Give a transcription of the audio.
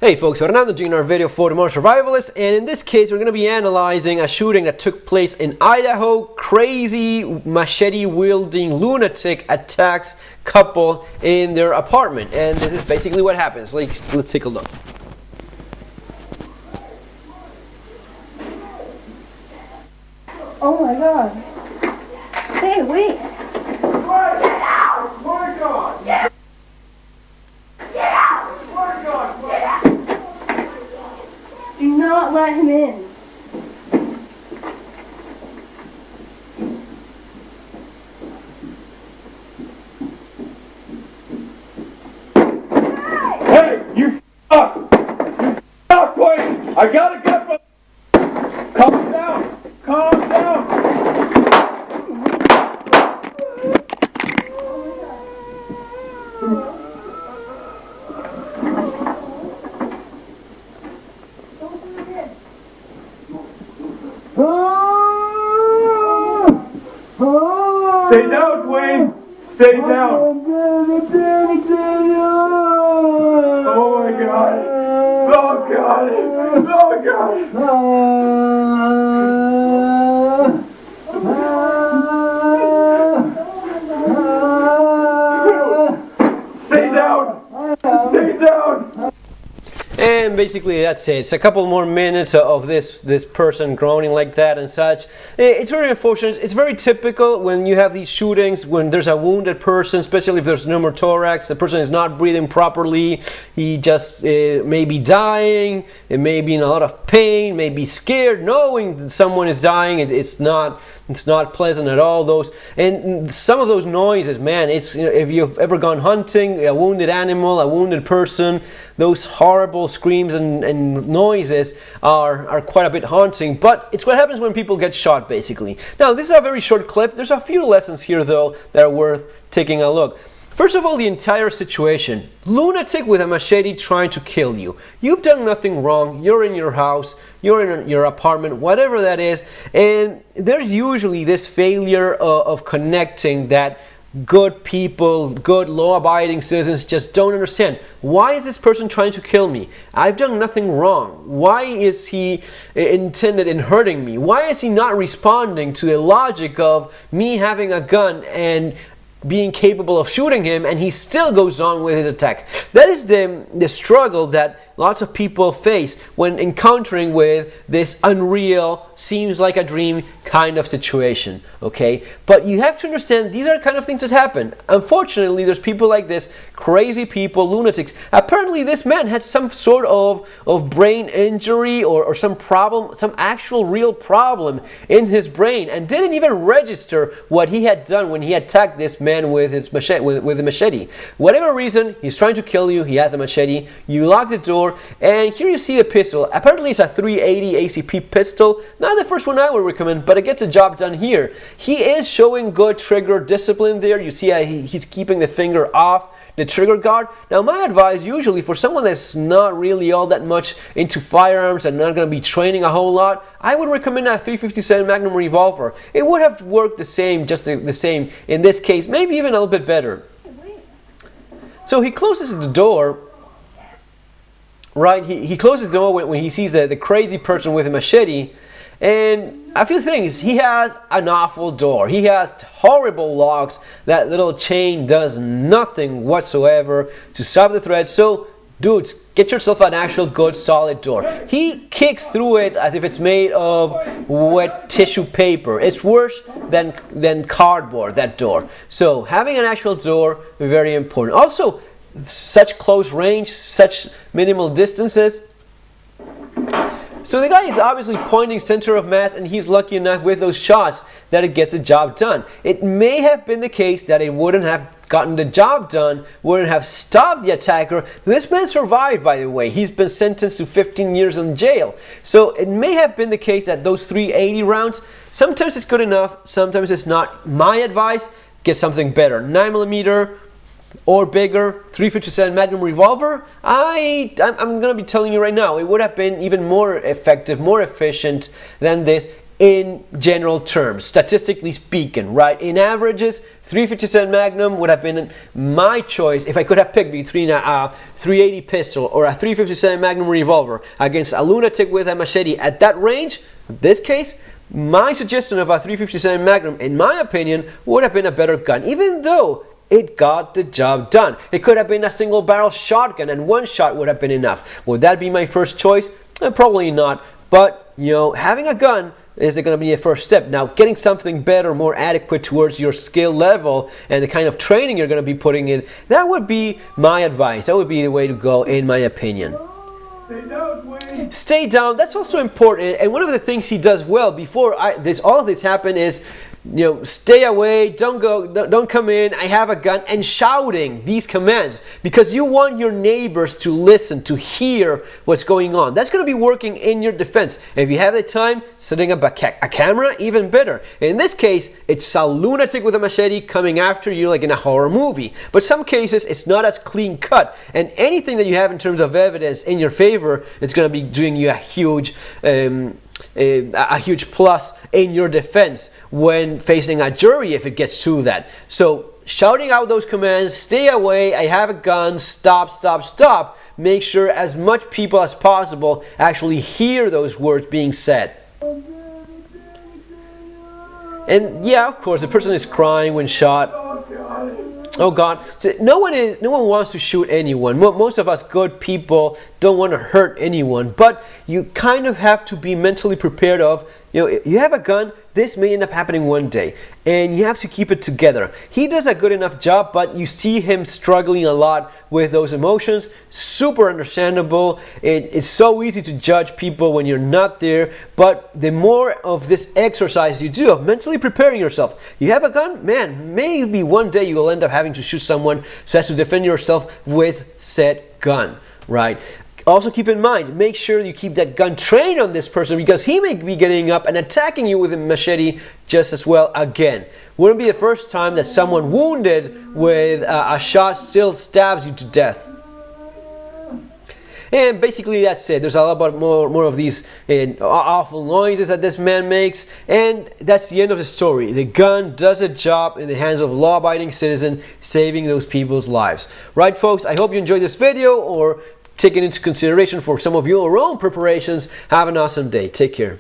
Hey folks, Fernando doing our video for the Modern Survivalist, and in this case we're going to be analyzing a shooting that took place in Idaho. Crazy machete wielding lunatic attacks couple in their apartment, and this is basically what happens. Let's take a look. Oh my god. Hey, wait. Get out! My God! Get out! My God! Get out! Do not let him in. Hey, you f***! You f***, Wayne! I gotta get my... Calm down! Calm down! Stay down, Dwayne! Stay down! Oh my God! Oh God! Oh God! Stay down! Stay down! And basically that's it. It's a couple more minutes of this person groaning like that and such. It's very unfortunate. It's very typical when you have these shootings, when there's a wounded person, especially if there's pneumothorax, the person is not breathing properly, he just may be dying, it may be in a lot of pain, may be scared, knowing that someone is dying. It's not pleasant at all. Some of those noises, man, if you've ever gone hunting, a wounded animal, a wounded person, those horrible screams and noises are quite a bit haunting. But it's what happens when people get shot, basically. Now, this is a very short clip. There's a few lessons here, though, that are worth taking a look. First of all, the entire situation. Lunatic with a machete trying to kill you. You've done nothing wrong. You're in your house. You're in your apartment, whatever that is. And there's usually this failure of connecting that good people, good law-abiding citizens just don't understand. Why is this person trying to kill me? I've done nothing wrong. Why is he intended in hurting me? Why is he not responding to the logic of me having a gun and being capable of shooting him, and he still goes on with his attack? That is the struggle that lots of people face when encountering with this unreal, seems like a dream kind of situation, okay? But you have to understand, these are kind of things that happen. Unfortunately, there's people like this, crazy people, lunatics. Apparently, this man had some sort of brain injury or some problem, some actual real problem in his brain, and didn't even register what he had done when he attacked this man with his machete, with a machete. Whatever reason, he's trying to kill you, he has a machete, you lock the door, and here you see the pistol. Apparently it's a 380 ACP pistol. Not the first one I would recommend, but it gets a job done here. He is showing good trigger discipline there. You see how he's keeping the finger off the trigger guard. Now my advice usually for someone that's not really all that much into firearms and not going to be training a whole lot, I would recommend a 357 Magnum revolver. It would have worked the same, just the same in this case, maybe even a little bit better. So he closes the door. Right, he closes the door when he sees the crazy person with a machete, and a few things. He has an awful door. He has horrible locks. That little chain does nothing whatsoever to stop the threat. So, dudes, get yourself an actual good solid door. He kicks through it as if it's made of wet tissue paper. It's worse than cardboard, that door. So, having an actual door, very important. Also, such close range, such minimal distances. So the guy is obviously pointing center of mass, and he's lucky enough with those shots that it gets the job done. It may have been the case that it wouldn't have gotten the job done, wouldn't have stopped the attacker. This man survived, by the way. He's been sentenced to 15 years in jail. So it may have been the case that those 380 rounds, sometimes it's good enough, sometimes it's not. My advice, get something better. 9mm or bigger, 357 Magnum revolver. I'm going to be telling you right now, it would have been even more effective, more efficient than this. in general terms, statistically speaking, right? In averages, 357 Magnum would have been my choice if I could have picked between a 380 pistol or a 357 Magnum revolver against a lunatic with a machete at that range. In this case, my suggestion of a 357 Magnum, in my opinion, would have been a better gun, even though it got the job done. It could have been a single barrel shotgun and one shot would have been enough. Would that be my first choice? Probably not. But, you know, having a gun is going to be a first step. Now, getting something better, more adequate towards your skill level and the kind of training you're going to be putting in, that would be my advice. That would be the way to go, in my opinion. Stay down. That's also important. And one of the things he does well before all of this happened is, you know, stay away, don't come in, I have a gun, and shouting these commands because you want your neighbors to listen, to hear what's going on. That's going to be working in your defense. If you have the time, setting up a camera, even better. In this case, it's a lunatic with a machete coming after you like in a horror movie. But some cases, it's not as clean cut, and anything that you have in terms of evidence in your favor, it's going to be doing you a huge plus in your defense when facing a jury if it gets to that. So shouting out those commands, stay away, I have a gun, stop, stop, stop. Make sure as much people as possible actually hear those words being said. And yeah, of course, the person is crying when shot. Oh God! So no one wants to shoot anyone. Most of us good people don't want to hurt anyone, but you kind of have to be mentally prepared of, you know, you have a gun, this may end up happening one day, and you have to keep it together. He does a good enough job, but you see him struggling a lot with those emotions. Super understandable. It's so easy to judge people when you're not there, but the more of this exercise you do of mentally preparing yourself, you have a gun, man, maybe one day you will end up having to shoot someone so as to defend yourself with said gun, right? Also keep in mind, make sure you keep that gun trained on this person because he may be getting up and attacking you with a machete just as well again. Wouldn't be the first time that someone wounded with a shot still stabs you to death. And basically that's it. There's a lot more of these awful noises that this man makes, and that's the end of the story. The gun does a job in the hands of law-abiding citizen, saving those people's lives. Right, folks? I hope you enjoyed this video or take it into consideration for some of your own preparations. Have an awesome day. Take care.